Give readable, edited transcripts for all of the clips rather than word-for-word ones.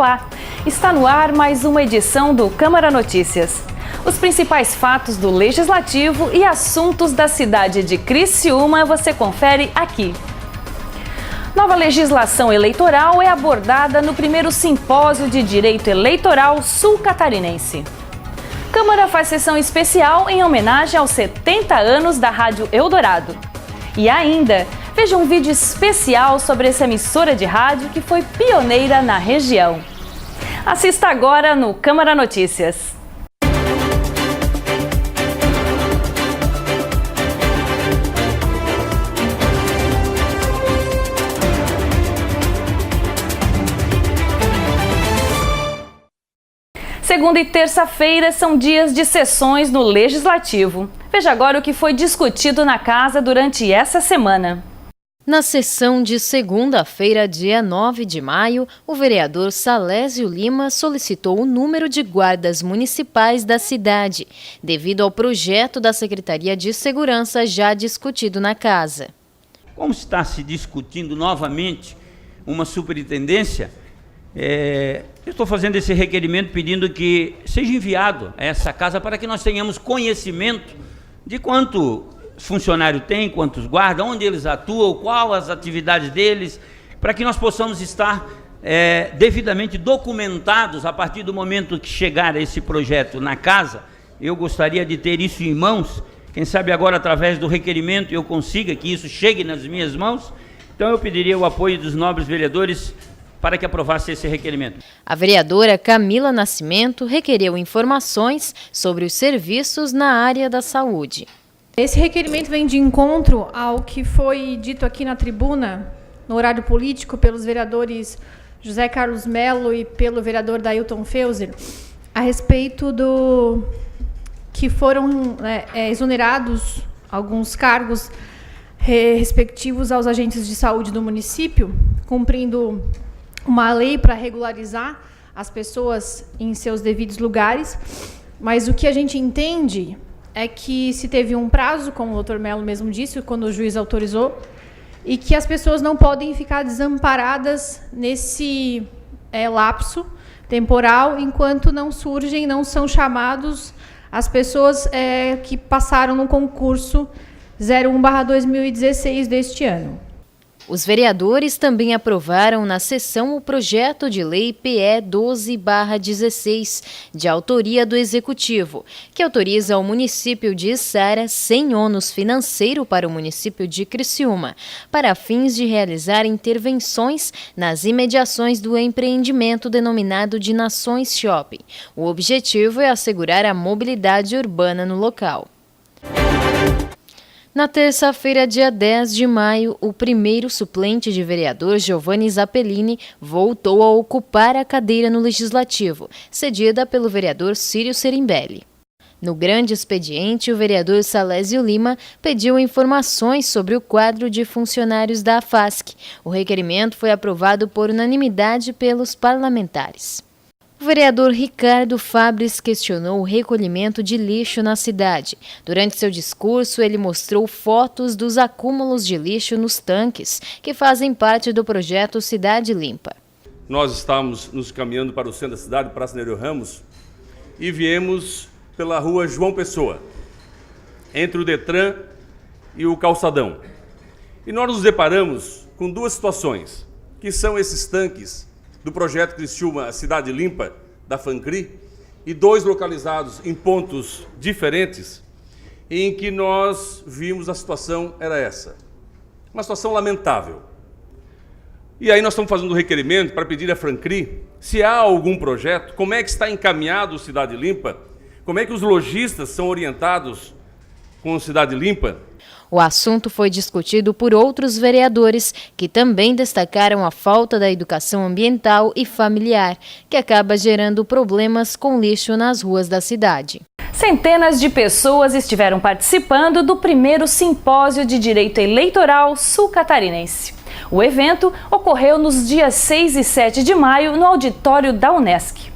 Olá! Está no ar mais uma edição do Câmara Notícias. Os principais fatos do Legislativo e assuntos da cidade de Criciúma você confere aqui. Nova legislação eleitoral é abordada no primeiro simpósio de direito eleitoral sul-catarinense. Câmara faz sessão especial em homenagem aos 70 anos da Rádio Eldorado. E ainda, veja um vídeo especial sobre essa emissora de rádio que foi pioneira na região. Assista agora no Câmara Notícias. Segunda e terça-feira são dias de sessões no Legislativo. Veja agora o que foi discutido na Casa durante essa semana. Na sessão de segunda-feira, dia 9 de maio, o vereador Salésio Lima solicitou o número de guardas municipais da cidade, devido ao projeto da Secretaria de Segurança já discutido na Casa. Como está se discutindo novamente uma superintendência, eu estou fazendo esse requerimento pedindo que seja enviado a essa casa para que nós tenhamos conhecimento de quanto funcionário tem, quantos guardas, onde eles atuam, quais as atividades deles, para que nós possamos estar devidamente documentados a partir do momento que chegar esse projeto na casa. Eu gostaria de ter isso em mãos, quem sabe agora através do requerimento eu consiga que isso chegue nas minhas mãos. Então eu pediria o apoio dos nobres vereadores para que aprovasse esse requerimento. A vereadora Camila Nascimento requereu informações sobre os serviços na área da saúde. Esse requerimento vem de encontro ao que foi dito aqui na tribuna, no horário político, pelos vereadores José Carlos Melo e pelo vereador Dailton Feuser, a respeito do que foram exonerados alguns cargos respectivos aos agentes de saúde do município, cumprindo uma lei para regularizar as pessoas em seus devidos lugares, mas o que a gente entende é que se teve um prazo, como o Dr. Melo mesmo disse, quando o juiz autorizou, e que as pessoas não podem ficar desamparadas nesse lapso temporal, enquanto não surgem, não são chamados as pessoas que passaram no concurso 01/2016 deste ano. Os vereadores também aprovaram na sessão o projeto de lei PE 12/16, de autoria do Executivo, que autoriza ao município de Içara, sem ônus financeiro para o município de Criciúma, para fins de realizar intervenções nas imediações do empreendimento denominado de Nações Shopping. O objetivo é assegurar a mobilidade urbana no local. Na terça-feira, dia 10 de maio, o primeiro suplente de vereador, Giovanni Zappellini, voltou a ocupar a cadeira no Legislativo, cedida pelo vereador Círio Serimbelli. No grande expediente, o vereador Salésio Lima pediu informações sobre o quadro de funcionários da AFASC. O requerimento foi aprovado por unanimidade pelos parlamentares. O vereador Ricardo Fabres questionou o recolhimento de lixo na cidade. Durante seu discurso, ele mostrou fotos dos acúmulos de lixo nos tanques, que fazem parte do projeto Cidade Limpa. Nós estávamos nos caminhando para o centro da cidade, Praça Nereu Ramos, e viemos pela rua João Pessoa, entre o Detran e o Calçadão. E nós nos deparamos com duas situações, que são esses tanques do projeto Criciúma Cidade Limpa, da FANCRI, e dois localizados em pontos diferentes, em que nós vimos a situação era essa. Uma situação lamentável. E aí nós estamos fazendo um requerimento para pedir à FANCRI se há algum projeto, como é que está encaminhado o Cidade Limpa, como é que os lojistas são orientados com o Cidade Limpa. O assunto foi discutido por outros vereadores, que também destacaram a falta da educação ambiental e familiar, que acaba gerando problemas com lixo nas ruas da cidade. Centenas de pessoas estiveram participando do primeiro simpósio de direito eleitoral sul-catarinense. O evento ocorreu nos dias 6 e 7 de maio no auditório da Unesc.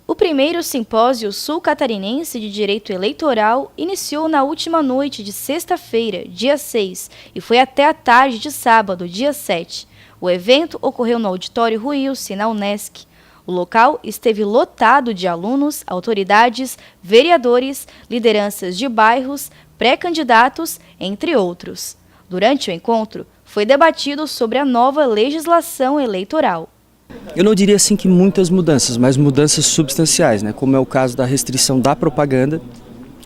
O primeiro simpósio sul-catarinense de direito eleitoral iniciou na última noite de sexta-feira, dia 6, e foi até a tarde de sábado, dia 7. O evento ocorreu no auditório Ruilce, na Unesc. O local esteve lotado de alunos, autoridades, vereadores, lideranças de bairros, pré-candidatos, entre outros. Durante o encontro, foi debatido sobre a nova legislação eleitoral. Eu não diria assim que muitas mudanças, mas mudanças substanciais, né? Como é o caso da restrição da propaganda,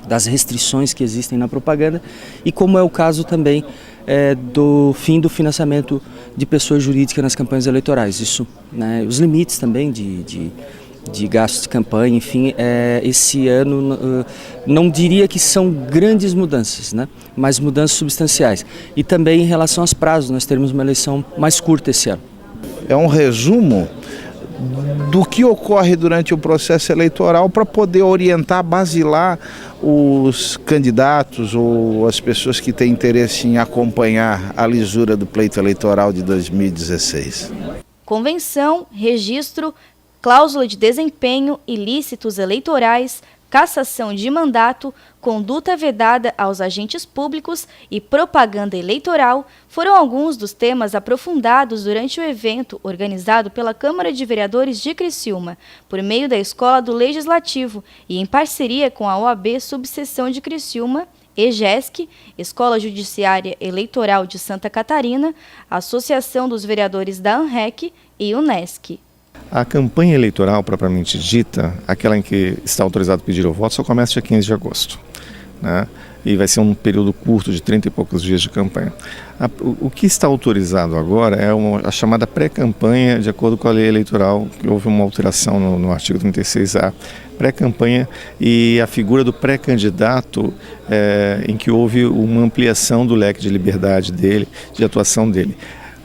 das restrições que existem na propaganda, e como é o caso também do fim do financiamento de pessoas jurídicas nas campanhas eleitorais. Isso, né, os limites também de gastos de campanha, enfim, esse ano não diria que são grandes mudanças, né, mas mudanças substanciais. E também em relação aos prazos, nós teremos uma eleição mais curta esse ano. É um resumo do que ocorre durante o processo eleitoral para poder orientar, basilar os candidatos ou as pessoas que têm interesse em acompanhar a lisura do pleito eleitoral de 2016. Convenção, registro, cláusula de desempenho, ilícitos eleitorais, cassação de mandato, conduta vedada aos agentes públicos e propaganda eleitoral foram alguns dos temas aprofundados durante o evento organizado pela Câmara de Vereadores de Criciúma, por meio da Escola do Legislativo e em parceria com a OAB Subseção de Criciúma, EGESC, Escola Judiciária Eleitoral de Santa Catarina, Associação dos Vereadores da ANREC e UNESCO. A campanha eleitoral propriamente dita, aquela em que está autorizado pedir o voto, só começa dia 15 de agosto, né? E vai ser um período curto de 30 e poucos dias de campanha. O que está autorizado agora é a chamada pré-campanha, de acordo com a lei eleitoral, que houve uma alteração no artigo 36A, pré-campanha e a figura do pré-candidato, em que houve uma ampliação do leque de liberdade dele, de atuação dele.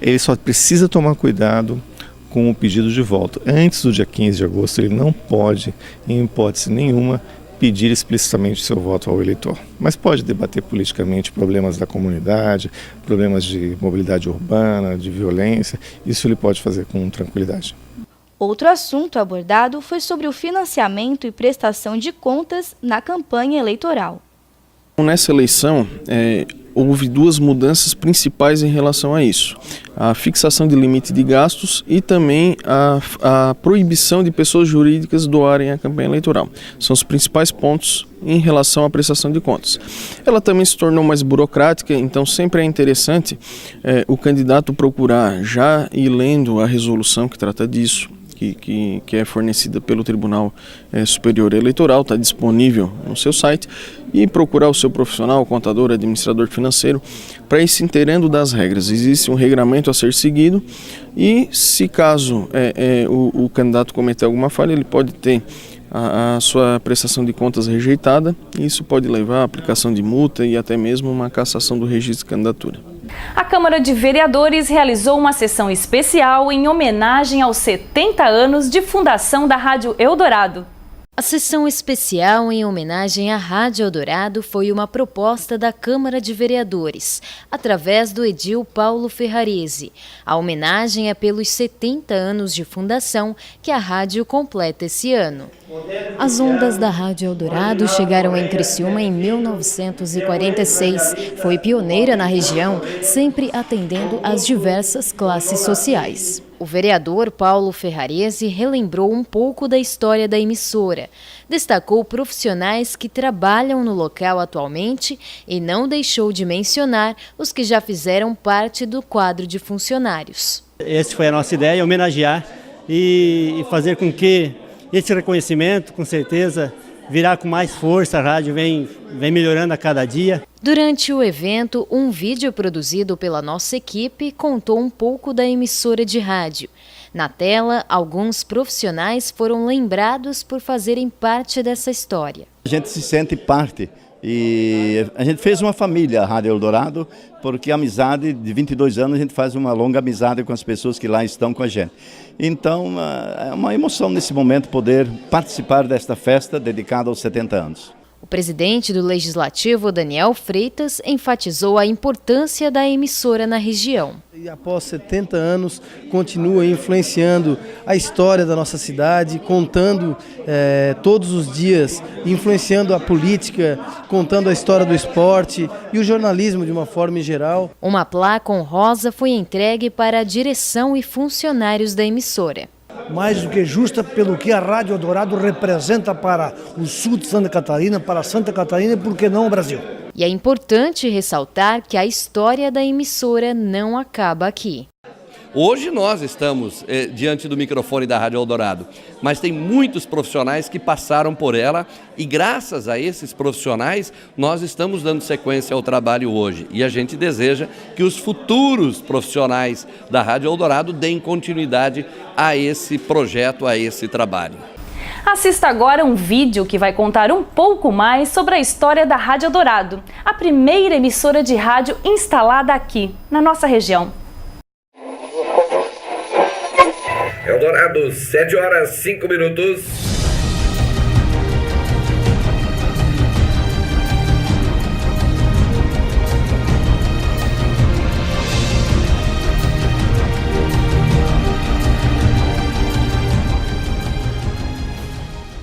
Ele só precisa tomar cuidado com o pedido de voto. Antes do dia 15 de agosto, ele não pode, em hipótese nenhuma, pedir explicitamente seu voto ao eleitor. Mas pode debater politicamente problemas da comunidade, problemas de mobilidade urbana, de violência. Isso ele pode fazer com tranquilidade. Outro assunto abordado foi sobre o financiamento e prestação de contas na campanha eleitoral. Nessa eleição, houve duas mudanças principais em relação a isso. A fixação de limite de gastos e também a proibição de pessoas jurídicas doarem a campanha eleitoral. São os principais pontos em relação à prestação de contas. Ela também se tornou mais burocrática, então sempre é interessante o candidato procurar já ir lendo a resolução que trata disso, que é fornecida pelo Tribunal Superior Eleitoral, está disponível no seu site, e procurar o seu profissional, contador, administrador financeiro, para ir se inteirando das regras. Existe um regramento a ser seguido e, se caso o candidato cometer alguma falha, ele pode ter a sua prestação de contas rejeitada, e isso pode levar à aplicação de multa e até mesmo uma cassação do registro de candidatura. A Câmara de Vereadores realizou uma sessão especial em homenagem aos 70 anos de fundação da Rádio Eldorado. A sessão especial em homenagem à Rádio Eldorado foi uma proposta da Câmara de Vereadores, através do edil Paulo Ferrarese. A homenagem é pelos 70 anos de fundação que a rádio completa esse ano. As ondas da Rádio Eldorado chegaram em Criciúma em 1946. Foi pioneira na região, sempre atendendo às diversas classes sociais. O vereador Paulo Ferrarese relembrou um pouco da história da emissora. Destacou profissionais que trabalham no local atualmente e não deixou de mencionar os que já fizeram parte do quadro de funcionários. Essa foi a nossa ideia, homenagear e fazer com que esse reconhecimento, com certeza, virá com mais força. A rádio vem melhorando a cada dia. Durante o evento, um vídeo produzido pela nossa equipe contou um pouco da emissora de rádio. Na tela, alguns profissionais foram lembrados por fazerem parte dessa história. A gente se sente parte e a gente fez uma família, a Rádio Eldorado, porque a amizade de 22 anos, a gente faz uma longa amizade com as pessoas que lá estão com a gente. Então, é uma emoção nesse momento poder participar desta festa dedicada aos 70 anos. O presidente do Legislativo, Daniel Freitas, enfatizou a importância da emissora na região. E após 70 anos, continua influenciando a história da nossa cidade, contando todos os dias, influenciando a política, contando a história do esporte e o jornalismo de uma forma em geral. Uma placa honrosa foi entregue para a direção e funcionários da emissora. mais do que justa pelo que a Rádio Eldorado representa para o sul de Santa Catarina, para Santa Catarina e, por que não, o Brasil. E é importante ressaltar que a história da emissora não acaba aqui. Hoje nós estamos diante do microfone da Rádio Eldorado, mas tem muitos profissionais que passaram por ela e graças a esses profissionais nós estamos dando sequência ao trabalho hoje. E a gente deseja que os futuros profissionais da Rádio Eldorado deem continuidade a esse projeto, a esse trabalho. Assista agora um vídeo que vai contar um pouco mais sobre a história da Rádio Eldorado, a primeira emissora de rádio instalada aqui, na nossa região. Eldorado, 7h05.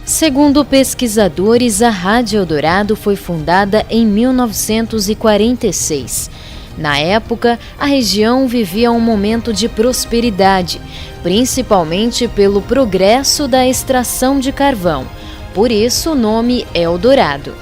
Segundo pesquisadores, a Rádio Eldorado foi fundada em 1946. Na época, a região vivia um momento de prosperidade, principalmente pelo progresso da extração de carvão. Por isso, o nome Eldorado.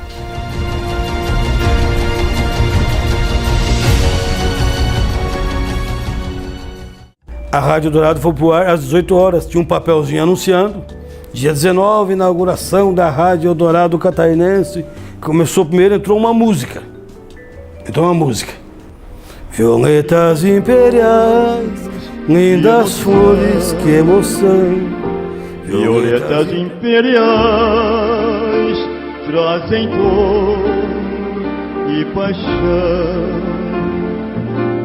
A Rádio Eldorado foi pro ar às 18 horas, tinha um papelzinho anunciando. Dia 19, inauguração da Rádio Eldorado Catarinense. Começou primeiro, entrou uma música. Violetas imperiais, lindas flores, que emoção. Violetas imperiais trazem dor e paixão.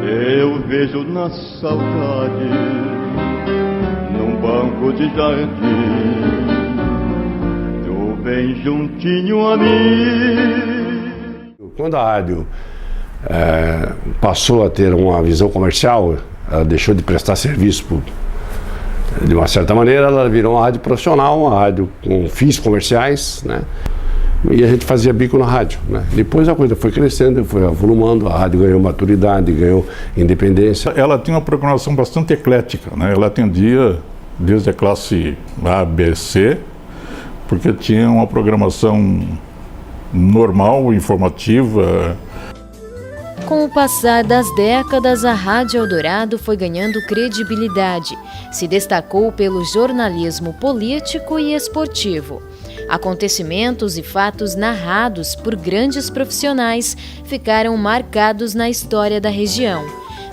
Eu vejo na saudade, num banco de jardim, tu bem juntinho a mim. Quando a rádio passou a ter uma visão comercial, ela deixou de prestar serviço de uma certa maneira, ela virou uma rádio profissional, uma rádio com fins comerciais, né? E a gente fazia bico na rádio, né? Depois a coisa foi crescendo, foi avolumando, a rádio ganhou maturidade, ganhou independência. Ela tinha uma programação bastante eclética, né? Ela atendia desde a classe A, B, C, porque tinha uma programação normal, informativa. Com o passar das décadas, a Rádio Eldorado foi ganhando credibilidade. Se destacou pelo jornalismo político e esportivo. Acontecimentos e fatos narrados por grandes profissionais ficaram marcados na história da região.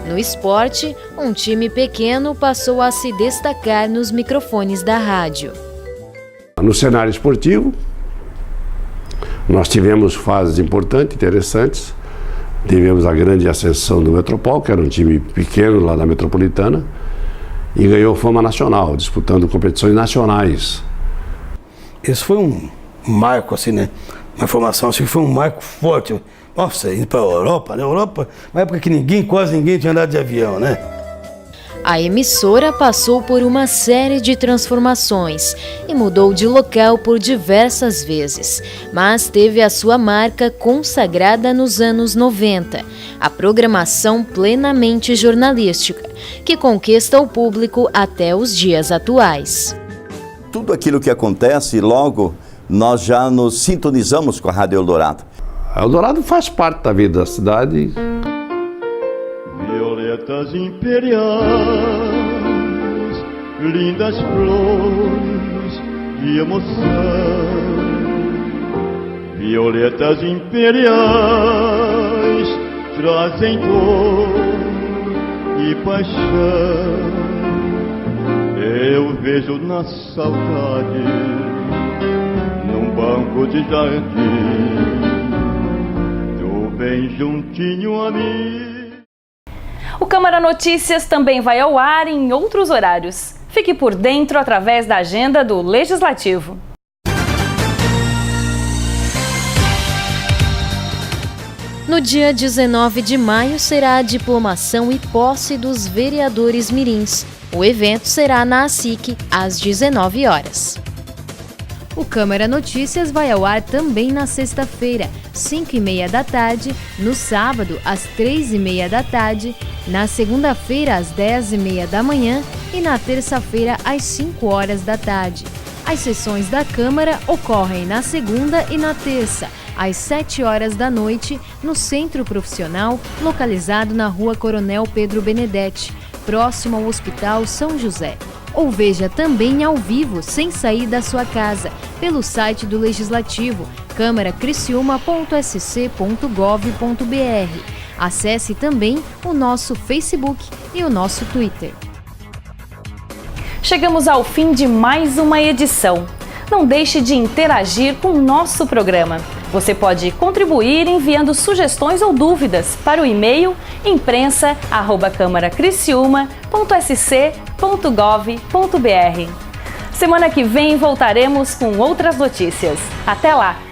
No esporte, um time pequeno passou a se destacar nos microfones da rádio. No cenário esportivo, nós tivemos fases importantes, interessantes. Tivemos a grande ascensão do Metropol, que era um time pequeno lá da Metropolitana, e ganhou fama nacional, disputando competições nacionais. Esse foi um marco, assim, né? Uma informação, assim, foi um marco forte. Nossa, indo para a Europa, né? Europa, uma época que quase ninguém tinha andado de avião, né? A emissora passou por uma série de transformações e mudou de local por diversas vezes, mas teve a sua marca consagrada nos anos 90, a programação plenamente jornalística, que conquista o público até os dias atuais. Tudo aquilo que acontece, logo nós já nos sintonizamos com a Rádio Eldorado. A Eldorado faz parte da vida da cidade. Violetas imperiais, lindas flores de emoção. Violetas imperiais trazem dor e paixão. Eu vejo na saudade, num banco de jardim, tu bem juntinho a mim. O Câmara Notícias também vai ao ar em outros horários. Fique por dentro através da agenda do Legislativo. No dia 19 de maio será a diplomação e posse dos vereadores mirins. O evento será na ASIC, às 19 horas. O Câmara Notícias vai ao ar também na sexta-feira, 5h30 da tarde, no sábado, às 3h30 da tarde, na segunda-feira, às 10h30 da manhã e na terça-feira às 5 horas da tarde. As sessões da Câmara ocorrem na segunda e na terça, às 7 horas da noite, no Centro Profissional, localizado na Rua Coronel Pedro Benedetti, próximo ao Hospital São José. Ou veja também ao vivo, sem sair da sua casa, pelo site do Legislativo, câmaracriciúma.sc.gov.br. Acesse também o nosso Facebook e o nosso Twitter. Chegamos ao fim de mais uma edição. Não deixe de interagir com o nosso programa. Você pode contribuir enviando sugestões ou dúvidas para o e-mail imprensa@câmaracriciúma.sc.gov.br. Semana que vem voltaremos com outras notícias. Até lá!